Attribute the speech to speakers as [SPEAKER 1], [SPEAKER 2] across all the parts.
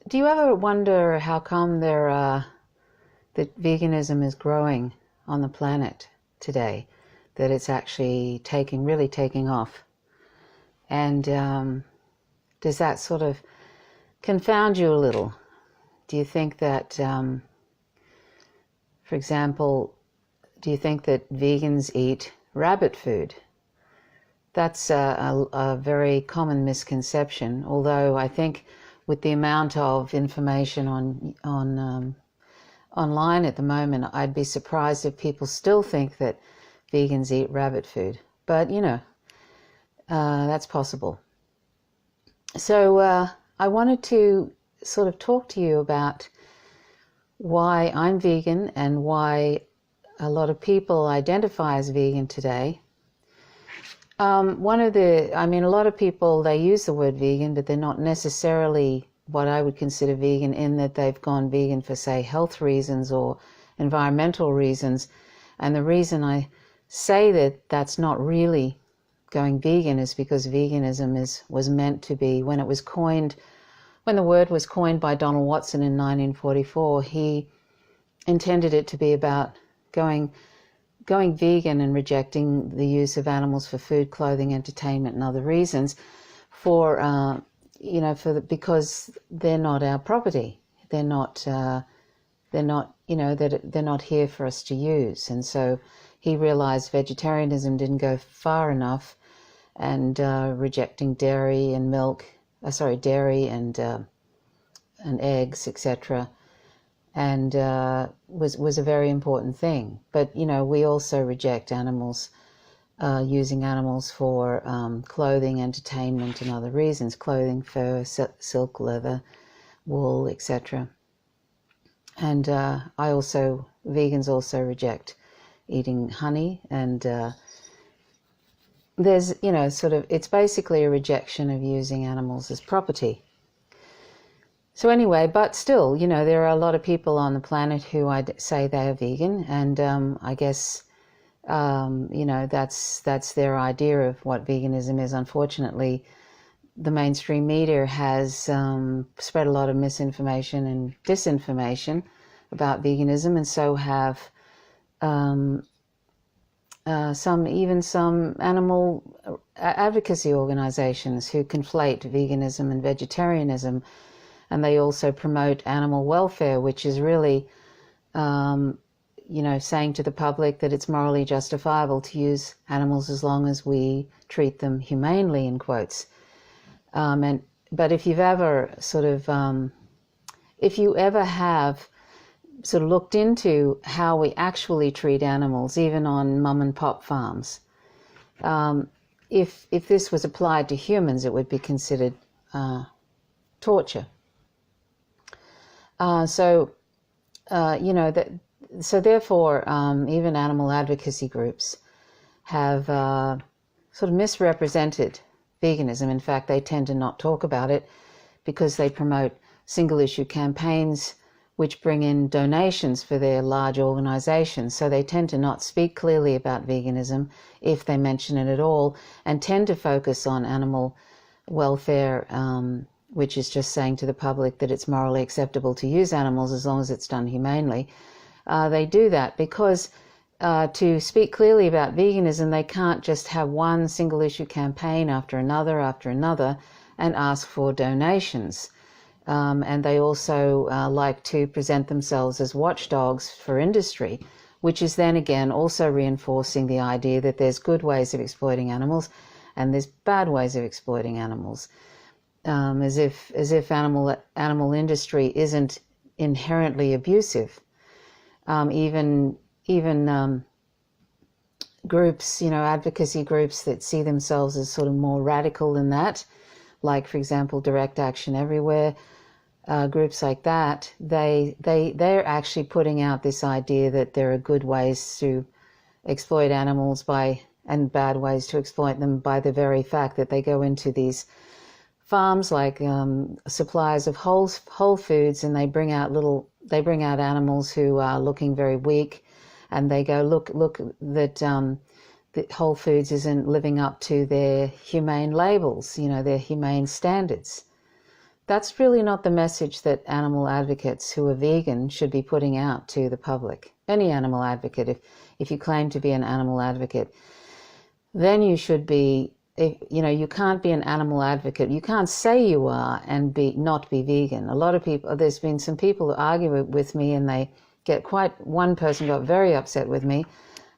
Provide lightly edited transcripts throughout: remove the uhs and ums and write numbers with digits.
[SPEAKER 1] do you ever wonder how come that veganism is growing on the planet today, that it's actually really taking off? And does that sort of confound you a little? Do you think that, for example, do you think that vegans eat rabbit food? That's a very common misconception, although I think with the amount of information online at the moment, I'd be surprised if people still think that vegans eat rabbit food. But, that's possible. So I wanted to sort of talk to you about why I'm vegan and why a lot of people identify as vegan today. A lot of people, they use the word vegan, but they're not necessarily what I would consider vegan, in that they've gone vegan for, say, health reasons or environmental reasons. And the reason I say that that's not really going vegan is because veganism was meant to be, when the word was coined by Donald Watson in 1944, he intended it to be about going vegan and rejecting the use of animals for food, clothing, entertainment, and other reasons, because they're not our property. They're not here for us to use. And so he realized vegetarianism didn't go far enough, and rejecting dairy and eggs, etc., and was a very important thing. But we also reject animals, using animals for clothing, entertainment, and other reasons: clothing, fur, silk, leather, wool, etc. And vegans also reject eating honey, and there's it's basically a rejection of using animals as property. So anyway, but still, there are a lot of people on the planet who say they are vegan, and I guess, that's their idea of what veganism is. Unfortunately, the mainstream media has spread a lot of misinformation and disinformation about veganism, and so have some animal advocacy organizations who conflate veganism and vegetarianism. And they also promote animal welfare, which is really, saying to the public that it's morally justifiable to use animals as long as we treat them humanely, in quotes. But if you've ever have sort of looked into how we actually treat animals, even on mum and pop farms, if this was applied to humans, it would be considered torture. So therefore, even animal advocacy groups have sort of misrepresented veganism. In fact, they tend to not talk about it because they promote single-issue campaigns which bring in donations for their large organizations. So they tend to not speak clearly about veganism, if they mention it at all, and tend to focus on animal welfare, which is just saying to the public that it's morally acceptable to use animals as long as it's done humanely. They do that because to speak clearly about veganism, they can't just have one single-issue campaign after another, and ask for donations. And they also like to present themselves as watchdogs for industry, which is then again also reinforcing the idea that there's good ways of exploiting animals and there's bad ways of exploiting animals. As if animal industry isn't inherently abusive. Even groups, advocacy groups that see themselves as sort of more radical than that, like, for example, Direct Action Everywhere, groups like that, they're actually putting out this idea that there are good ways to exploit animals and bad ways to exploit them by the very fact that they go into these farms like suppliers of whole foods, and they bring out animals who are looking very weak, and they go, look that Whole Foods isn't living up to their humane labels, their humane standards. that's really not the message that animal advocates who are vegan should be putting out to the public. Any animal advocate, if you claim to be an animal advocate, then you should be, you can't be an animal advocate. You can't say you are and not be vegan. A lot of people, there's been some people who argue with me, and one person got very upset with me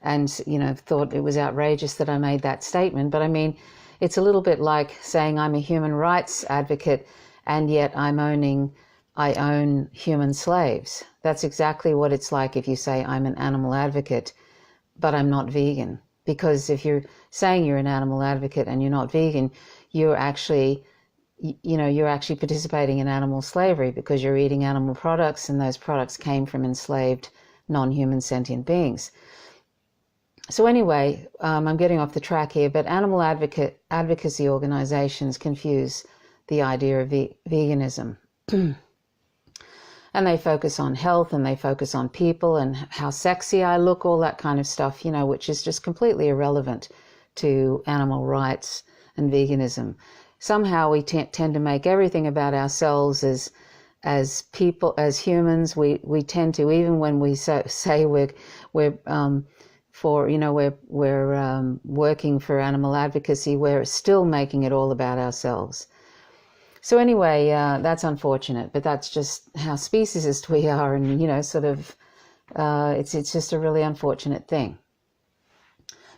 [SPEAKER 1] and, thought it was outrageous that I made that statement. But I mean, it's a little bit like saying I'm a human rights advocate and yet I own human slaves. That's exactly what it's like if you say I'm an animal advocate, but I'm not vegan. Because if you're saying you're an animal advocate and you're not vegan, you're actually participating in animal slavery, because you're eating animal products and those products came from enslaved non-human sentient beings. So anyway, I'm getting off the track here, but animal advocacy organizations confuse the idea of veganism. And they focus on health, and they focus on people and how sexy I look, all that kind of stuff, which is just completely irrelevant to animal rights and veganism. Somehow we tend to make everything about ourselves as people, as humans. We tend to, even when we say we're working for animal advocacy, we're still making it all about ourselves. So anyway, that's unfortunate, but that's just how speciesist we are, and it's just a really unfortunate thing.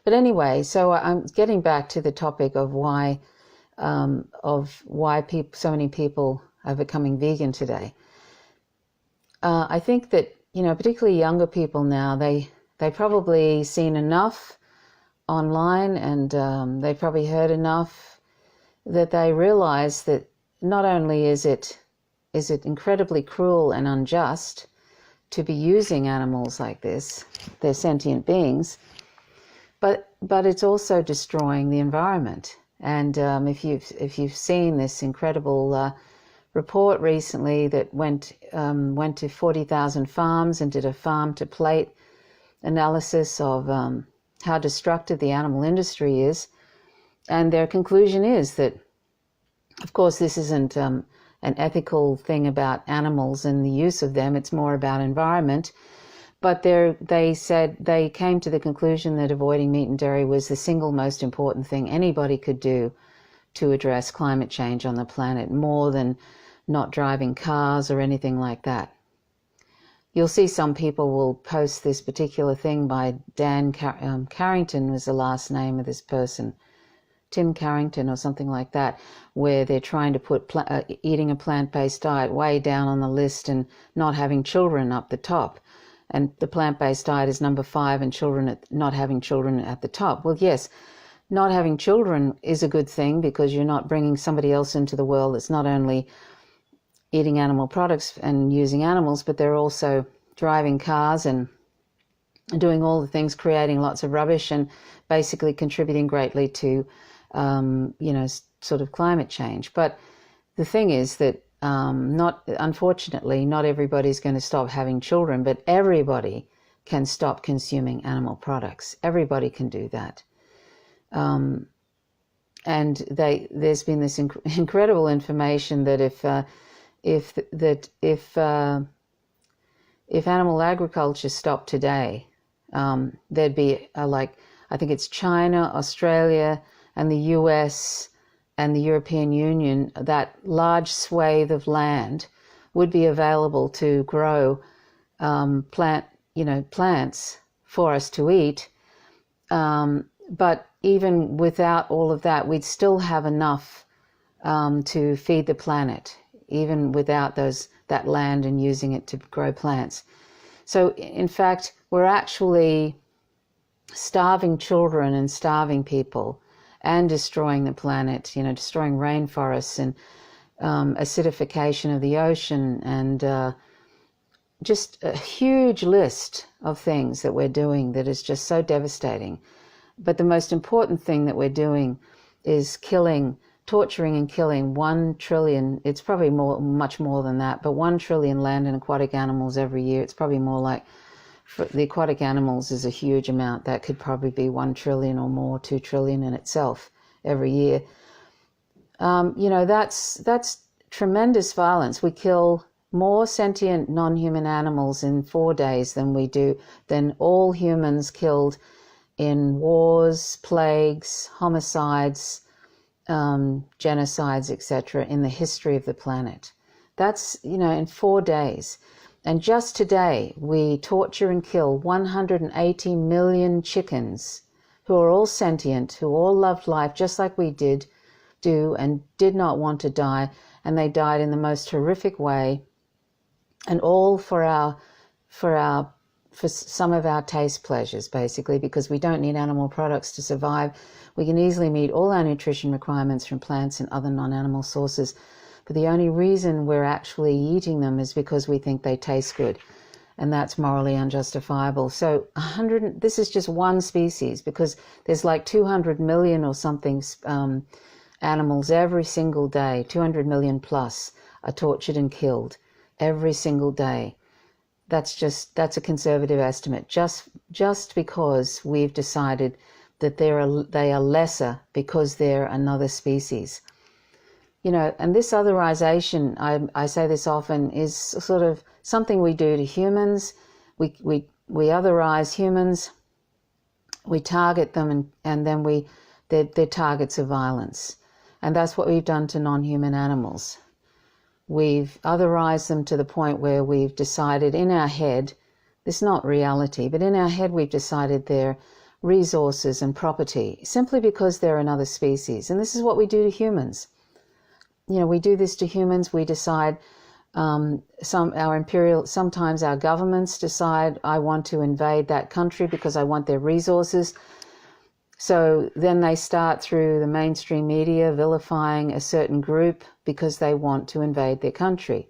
[SPEAKER 1] But anyway, so I'm getting back to the topic of why so many people are becoming vegan today. I think that particularly younger people now, they probably seen enough online, and they probably heard enough that they realize that not only is it incredibly cruel and unjust to be using animals like this, they're sentient beings, but it's also destroying the environment. And if you've seen this incredible report recently that went to 40,000 farms and did a farm to plate analysis of how destructive the animal industry is, and their conclusion is that, of course, this isn't an ethical thing about animals and the use of them. It's more about environment. But they said they came to the conclusion that avoiding meat and dairy was the single most important thing anybody could do to address climate change on the planet, more than not driving cars or anything like that. You'll see some people will post this particular thing by Dan Carrington was the last name of this person, Tim Carrington or something like that, where they're trying to put eating a plant-based diet way down on the list and not having children up the top. And the plant-based diet is number 5 and not having children at the top. Well, yes, not having children is a good thing, because you're not bringing somebody else into the world that's not only eating animal products and using animals, but they're also driving cars and doing all the things, creating lots of rubbish and basically contributing greatly to sort of climate change. But the thing is that unfortunately, not everybody's going to stop having children, but everybody can stop consuming animal products. Everybody can do that. And there's been this incredible information that if animal agriculture stopped today, there'd be I think it's China, Australia, and the US and the European Union, that large swathe of land would be available to grow plants for us to eat. But even without all of that, we'd still have enough to feed the planet, even without that land and using it to grow plants. So in fact, we're actually starving children and starving people and destroying the planet, destroying rainforests and acidification of the ocean, and just a huge list of things that we're doing that is just so devastating. But the most important thing that we're doing is torturing and killing 1 trillion, it's probably much more than that, but 1 trillion land and aquatic animals every year. It's probably more like, for the aquatic animals is a huge amount. That could probably be 1 trillion or more, 2 trillion in itself every year. That's tremendous violence. We kill more sentient non-human animals in 4 days than all humans killed in wars, plagues, homicides, genocides, etc. in the history of the planet. That's, in 4 days. And just today, we torture and kill 180 million chickens who are all sentient, who all loved life just like we do and did not want to die, and they died in the most horrific way, and all for some of our taste pleasures, basically, because we don't need animal products to survive. We can easily meet all our nutrition requirements from plants and other non-animal sources, but the only reason we're actually eating them is because we think they taste good, and that's morally unjustifiable. So this is just one species, because there's like 200 million or something animals every single day, 200 million plus, are tortured and killed every single day. That's a conservative estimate, just because we've decided that they are lesser because they're another species. And this otherization, I say this often, is sort of something we do to humans. We otherize humans, we target them, and then they're targets of violence. And that's what we've done to non-human animals. We've otherized them to the point where we've decided in our head, this is not reality, but in our head we've decided they're resources and property simply because they're another species. And this is what we do to humans. We do this to humans. We decide, sometimes our governments decide, I want to invade that country because I want their resources. So then they start through the mainstream media vilifying a certain group because they want to invade their country.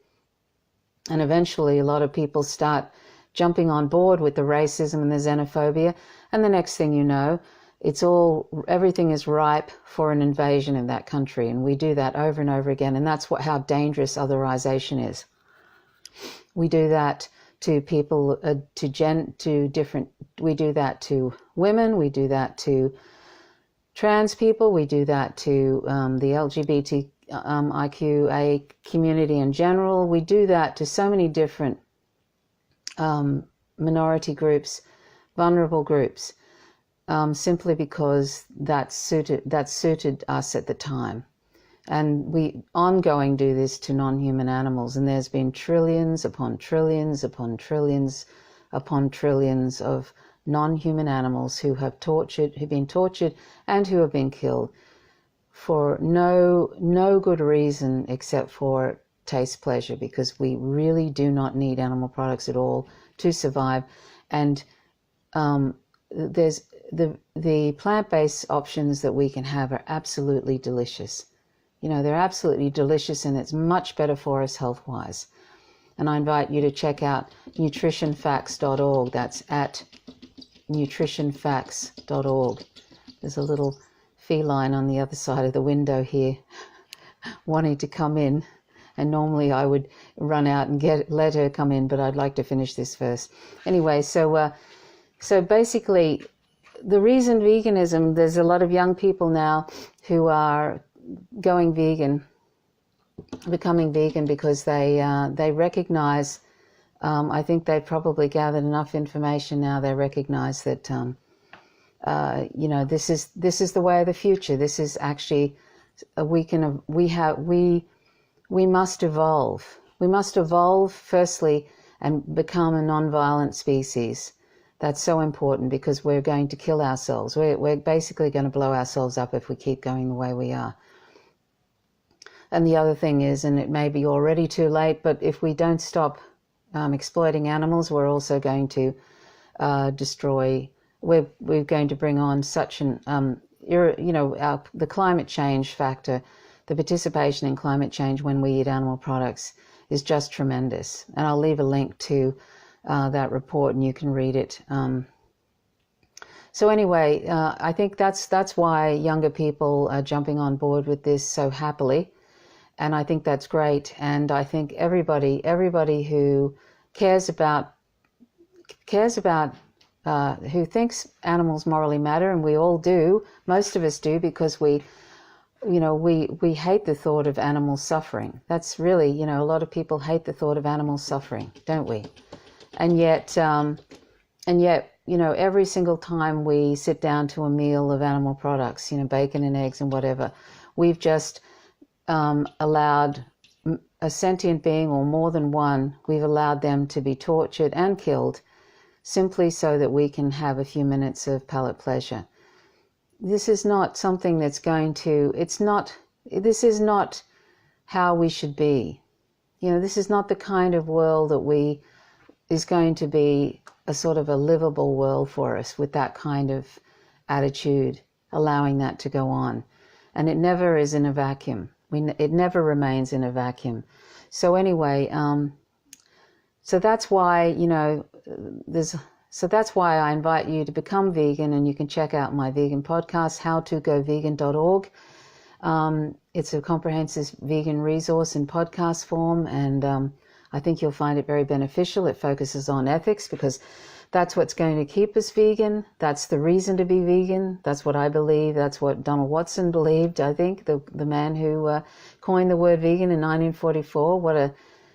[SPEAKER 1] And eventually a lot of people start jumping on board with the racism and the xenophobia. And the next thing you know, everything is ripe for an invasion in that country. And we do that over and over again. And that's how dangerous otherization is. We do that to people, we do that to women, we do that to trans people, we do that to the LGBTIQA community in general. We do that to so many different minority groups, vulnerable groups, simply because that suited us at the time. And we ongoing do this to non-human animals, and there's been trillions upon trillions upon trillions upon trillions of non-human animals who've been tortured and who have been killed for no good reason except for taste pleasure, because we really do not need animal products at all to survive. And there's the plant-based options that we can have are absolutely delicious. They're absolutely delicious, and it's much better for us health-wise. And I invite you to check out nutritionfacts.org. That's at nutritionfacts.org. There's a little feline on the other side of the window here wanting to come in. And normally I would run out and let her come in, but I'd like to finish this first. Anyway, so basically, the reason veganism, there's a lot of young people now who are going vegan, becoming vegan because they recognize, I think they've probably gathered enough information now, they recognize that this is the way of the future. This is actually we must evolve. We must evolve firstly and become a non-violent species. That's so important, because we're going to kill ourselves. We're basically going to blow ourselves up if we keep going the way we are. And the other thing is, and it may be already too late, but if we don't stop exploiting animals, we're also going to we're going to bring on such an, the climate change factor, the participation in climate change when we eat animal products is just tremendous. And I'll leave a link to that report and you can read it. So anyway, I think that's why younger people are jumping on board with this so happily. And I think that's great. And I think everybody who cares about, who thinks animals morally matter, and we all do, most of us do, because we we hate the thought of animals suffering. That's really, a lot of people hate the thought of animals suffering, don't we? And yet, every single time we sit down to a meal of animal products, bacon and eggs and whatever, we've just allowed a sentient being, or more than one, we've allowed them to be tortured and killed simply so that we can have a few minutes of palate pleasure. This is not something that's this is not how we should be. This is not the kind of world that is going to be a sort of a livable world for us with that kind of attitude, allowing that to go on. And it never is in a vacuum. It never remains in a vacuum. So anyway, so that's why, that's why I invite you to become vegan, and you can check out my vegan podcast, howtogovegan.org. It's a comprehensive vegan resource in podcast form, and I think you'll find it very beneficial. It focuses on ethics because that's what's going to keep us vegan. That's the reason to be vegan. That's what I believe. That's what Donald Watson believed, I think, the man who coined the word vegan in 1944.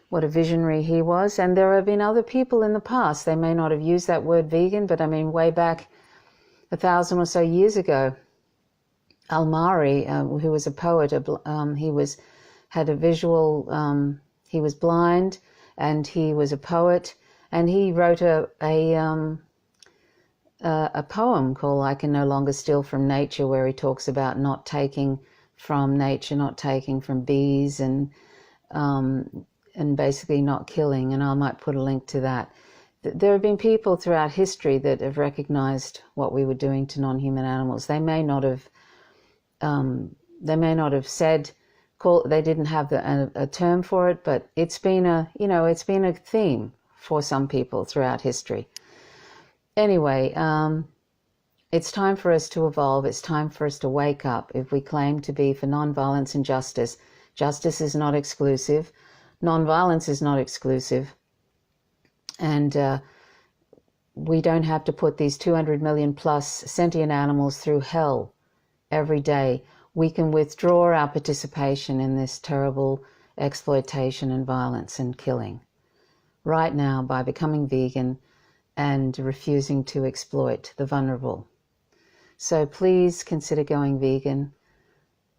[SPEAKER 1] What a visionary he was. And there have been other people in the past. They may not have used that word vegan, but I mean, way back 1,000 or so years ago, Al-Mari, who was a poet, had a visual, he was blind, and he was a poet, and he wrote a poem called I Can No Longer Steal from Nature, where he talks about not taking from nature, not taking from bees, and basically not killing, and I might put a link to that. There have been people throughout history that have recognized what we were doing to non-human animals. They may not have said, they didn't have a term for it, but it's been a theme for some people throughout history. Anyway, it's time for us to evolve. It's time for us to wake up. If we claim to be for non-violence and justice, justice is not exclusive. Non-violence is not exclusive, and we don't have to put these 200 million plus sentient animals through hell every day. We can withdraw our participation in this terrible exploitation and violence and killing right now by becoming vegan and refusing to exploit the vulnerable. So please consider going vegan.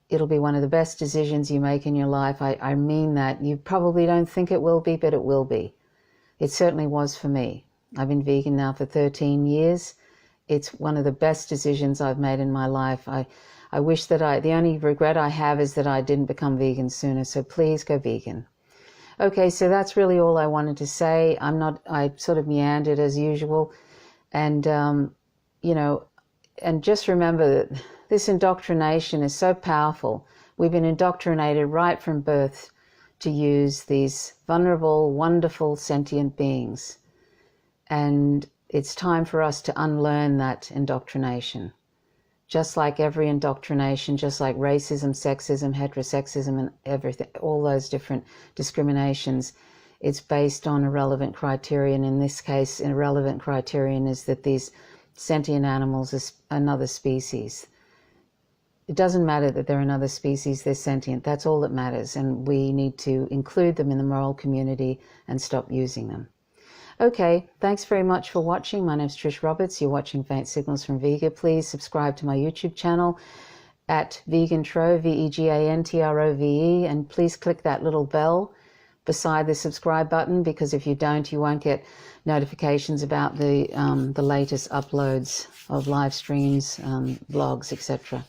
[SPEAKER 1] It'll be one of the best decisions you make in your life. I mean that. You probably don't think it will be, but it will be. It certainly was for me. I've been vegan now for 13 years. It's one of the best decisions I've made in my life. I wish that the only regret I have is that I didn't become vegan sooner. So please go vegan. Okay, so that's really all I wanted to say. I sort of meandered as usual. And, and just remember that this indoctrination is so powerful. We've been indoctrinated right from birth to use these vulnerable, wonderful, sentient beings. And it's time for us to unlearn that indoctrination. Just like every indoctrination, just like racism, sexism, heterosexism, and everything, all those different discriminations, it's based on irrelevant criterion. In this case, an irrelevant criterion is that these sentient animals are another species. It doesn't matter that they're another species, they're sentient. That's all that matters, and we need to include them in the moral community and stop using them. Okay, thanks very much for watching. My name's Trish Roberts. You're watching Faint Signals from Vega. Please subscribe to my YouTube channel at Vegantrove, Vegantrove, and please click that little bell beside the subscribe button, because if you don't, you won't get notifications about the latest uploads of live streams, blogs, etc.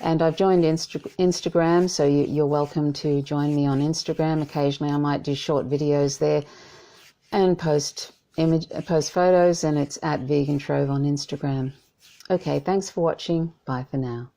[SPEAKER 1] And I've joined Instagram, so you're welcome to join me on Instagram. Occasionally I might do short videos there and post photos, and it's at Vegantrove on Instagram. Okay, thanks for watching. Bye for now.